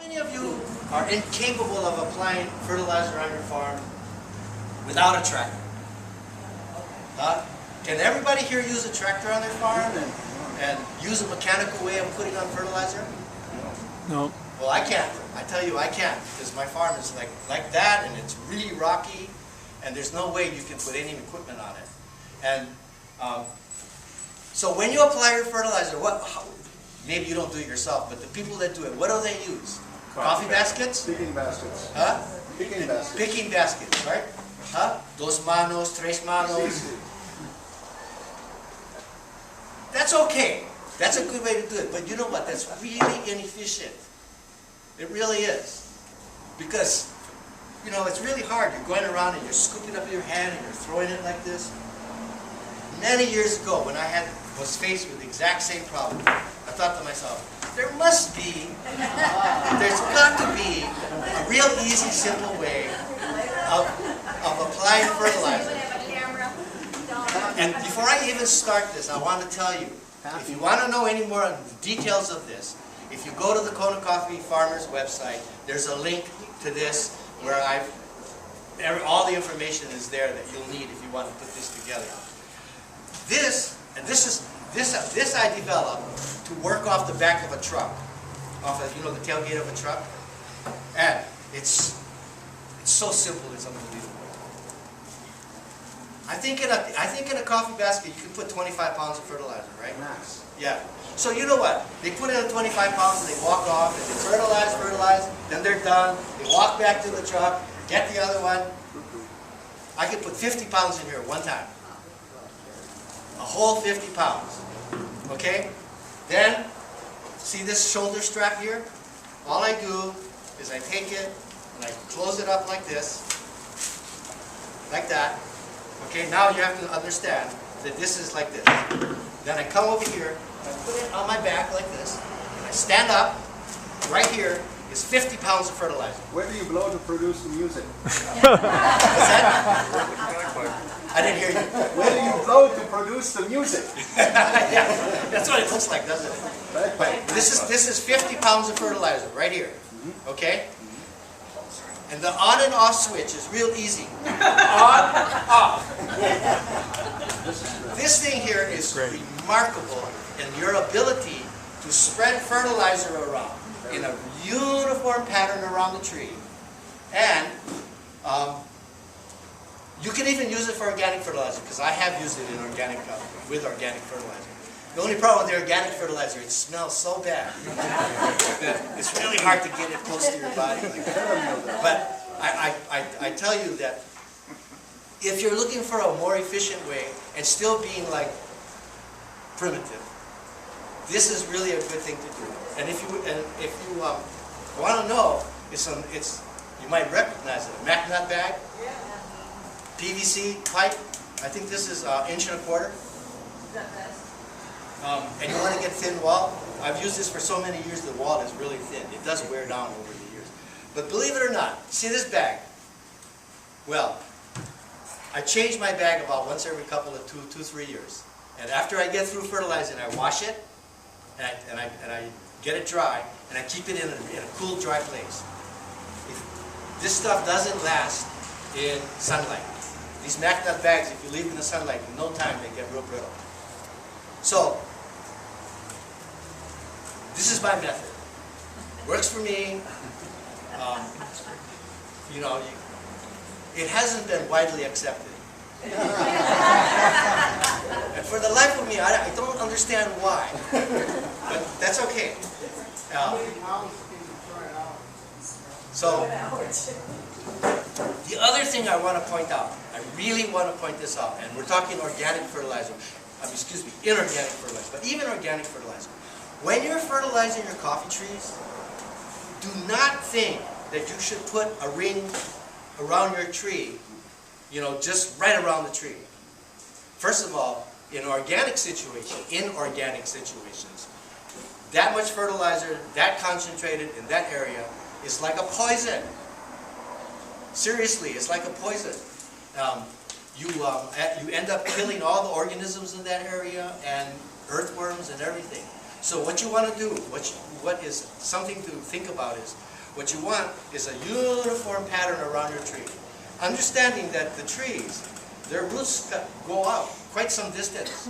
many of you are incapable of applying fertilizer on your farm without a tractor? Can everybody here use a tractor on their farm and use a mechanical way of putting on fertilizer? No. Well, I can't. I tell you, I can't, because my farm is like that, and it's really rocky, and there's no way you can put any equipment on it. And so when you apply your fertilizer, maybe you don't do it yourself, but the people that do it, what do they use? Coffee baskets? Picking baskets. Huh? Picking baskets. Picking baskets, right? Huh? Dos manos, tres manos. That's okay. That's a good way to do it. But you know what? That's really inefficient. It really is. Because, you know, it's really hard. You're going around and you're scooping up your hand and you're throwing it like this. Many years ago, when I was faced with the exact same problem, I thought to myself, there's got to be a real easy, simple way of applying fertilizer. And before I even start this, I want to tell you, if you want to know any more on the details of this, if you go to the Kona Coffee Farmers website, there's a link to this where all the information is there that you'll need if you want to put this together. This I developed to work off the back of a truck, off of, you know, the tailgate of a truck, and it's so simple, it's unbelievable. I think in a coffee basket you can put 25 pounds of fertilizer, right? Max. Yeah. So you know what? They put in 25 pounds and they walk off and they fertilize, then they're done. They walk back to the truck, get the other one. I could put 50 pounds in here one time. A whole 50 pounds. Okay? Then, see this shoulder strap here? All I do is I take it and I close it up like this. Like that. Okay, now you have to understand that this is like this. Then I come over here, and I put it on my back like this, and I stand up. Right here is 50 pounds of fertilizer. Where do you blow to produce the music? What's that? I didn't hear you. Where do you blow to produce the music? Yeah, that's what it looks like, doesn't it? But this is 50 pounds of fertilizer right here. Okay? And the on and off switch is real easy. On, off. This thing here is remarkable in your ability to spread fertilizer around in a uniform pattern around the tree. And you can even use it for organic fertilizer, because I have used it in with organic fertilizer. The only problem with the organic fertilizer, it smells so bad that it's really hard to get it close to your body. But I tell you that if you're looking for a more efficient way and still being like primitive, this is really a good thing to do. And if you want to know, you might recognize it. A MacNut bag, PVC pipe. I think this is 1.25 inches. And you want to get thin wall. I've used this for so many years. The wall is really thin. It does wear down over the years. But believe it or not, see this bag? Well, I change my bag about once every couple of 2-3 years. And after I get through fertilizing, I wash it, and I get it dry, and I keep it in a cool, dry place. This stuff doesn't last in sunlight. These MacNut bags, if you leave them in the sunlight, in no time they get real brittle. So, this is my method. Works for me. You know, it hasn't been widely accepted. And for the life of me, I don't understand why. But that's okay. So, the other thing I want to point out, I really want to point this out, and we're talking organic fertilizer. Excuse me, inorganic fertilizer, but even organic fertilizer. When you're fertilizing your coffee trees, do not think that you should put a ring around your tree, you know, just right around the tree. First of all, in organic situations, that much fertilizer, that concentrated in that area, is like a poison. Seriously, it's like a poison. You end up killing all the organisms in that area and earthworms and everything. So what you want to do, what is something to think about is, What you want is a uniform pattern around your tree. Understanding that the trees, their roots go out quite some distance.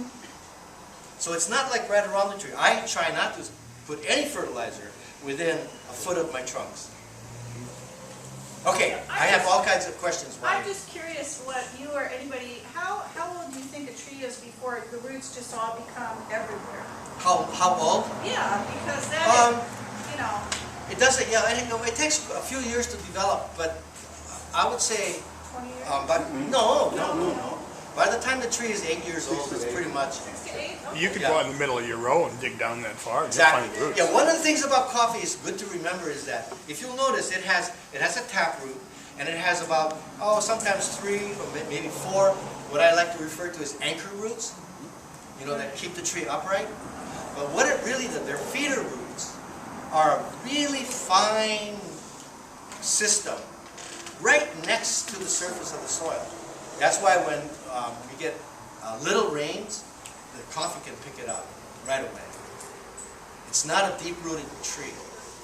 So it's not like right around the tree. I try not to put any fertilizer within a foot of my trunks. Okay, I have all kinds of questions. I'm just curious what you or anybody, how old do you think a tree is before the roots just all become everywhere? How old? Yeah, because that is, you know. It doesn't, yeah, it takes a few years to develop, but I would say, 20 years? but no. By the time the tree is 8 years old, it's pretty much. 6 to 8? Okay. You could go out in the middle of your row and dig down that far and you'll Exactly. find roots. Yeah, one of the things about coffee is good to remember is that if you'll notice, it has a tap root, and it has about, sometimes 3 or maybe 4, what I like to refer to as anchor roots, you know, that keep the tree upright. But what it really does, their feeder roots are a really fine system right next to the surface of the soil. That's why when we get little rains, the coffee can pick it up right away. It's not a deep-rooted tree.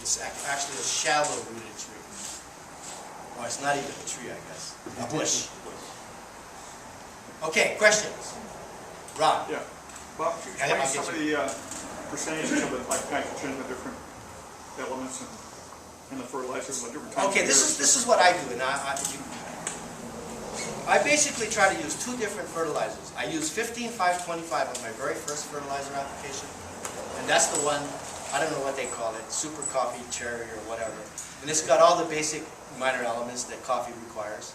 It's actually a shallow-rooted tree. Or it's not even a tree, I guess. A bush. Okay, questions? Ron? Yeah. Bob, could you explain some of the percentages of the like nitrogen, the different elements in the fertilizers, the different types? Okay, this is what I do, and I basically try to use 2 different fertilizers. I use 15-5-25 on my very first fertilizer application, and that's the one, I don't know what they call it, super coffee, cherry, or whatever. And it's got all the basic minor elements that coffee requires.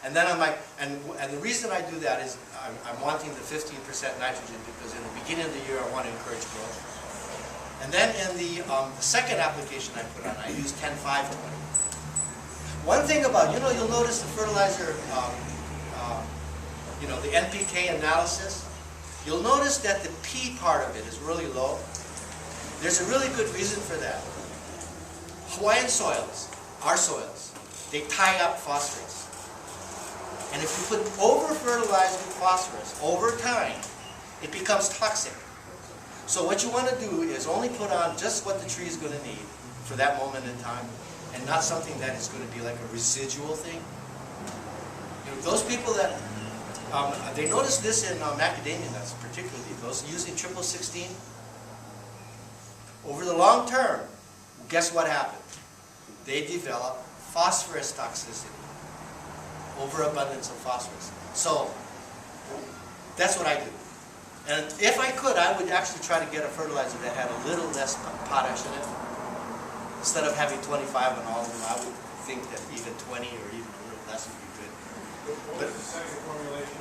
And then and the reason I do that is I'm wanting the 15% nitrogen because in the beginning of the year I want to encourage growth. And then in the second application I put on, I use 10-5-20. One thing about, you'll notice the fertilizer, the NPK analysis, you'll notice that the P part of it is really low. There's a really good reason for that. Hawaiian soils, our soils, they tie up phosphorus. And if you put over-fertilized with phosphorus over time, it becomes toxic. So what you want to do is only put on just what the tree is going to need for that moment in time, and not something that is going to be like a residual thing. Those people that, they notice this in macadamia nuts particularly, those using 1616. Over the long term, guess what happened? They develop phosphorus toxicity, overabundance of phosphorus. So that's what I do. And if I could, I would actually try to get a fertilizer that had a little less potash in it. Instead of having 25 on all of them, I would think that even 20 or even a little less would be good. What was the second formulation?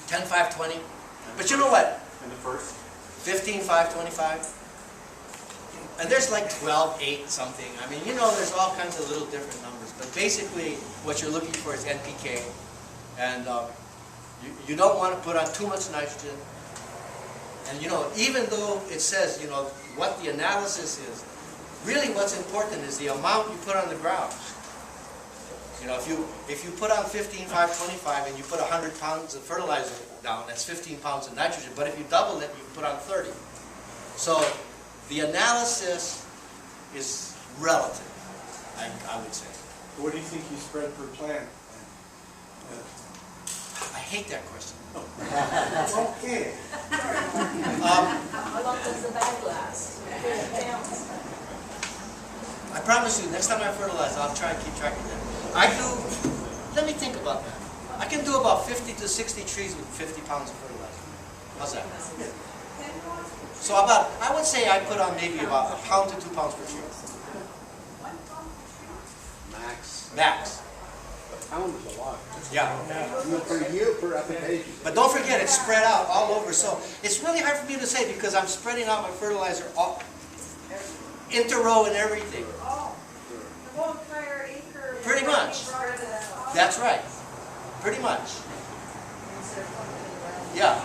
10-5-20. But you know what? And the first? 15-5-25. And there's like 12-8 something. I mean, there's all kinds of little different numbers. But basically, what you're looking for is NPK. And you don't want to put on too much nitrogen. And even though it says, what the analysis is, really what's important is the amount you put on the ground. If you put on 15-5-25 and you put 100 pounds of fertilizer down, that's 15 pounds of nitrogen. But if you double it, you put on 30. So the analysis is relative, I would say. What do you think you spread per plant? I hate that question. Okay. How long does the bag last? I promise you, next time I fertilize, I'll try and keep track of that. Let me think about that. I can do about 50 to 60 trees with 50 pounds of fertilizer. How's that? So I would say I put on maybe about 1 pound to 2 pounds per tree. Max. A pound is a lot. Yeah. Per year, per application. But don't forget, it's spread out all over. So it's really hard for me to say because I'm spreading out my fertilizer interrow and everything. Oh, the whole entire acre. Pretty much. That's right. Pretty much. Yeah.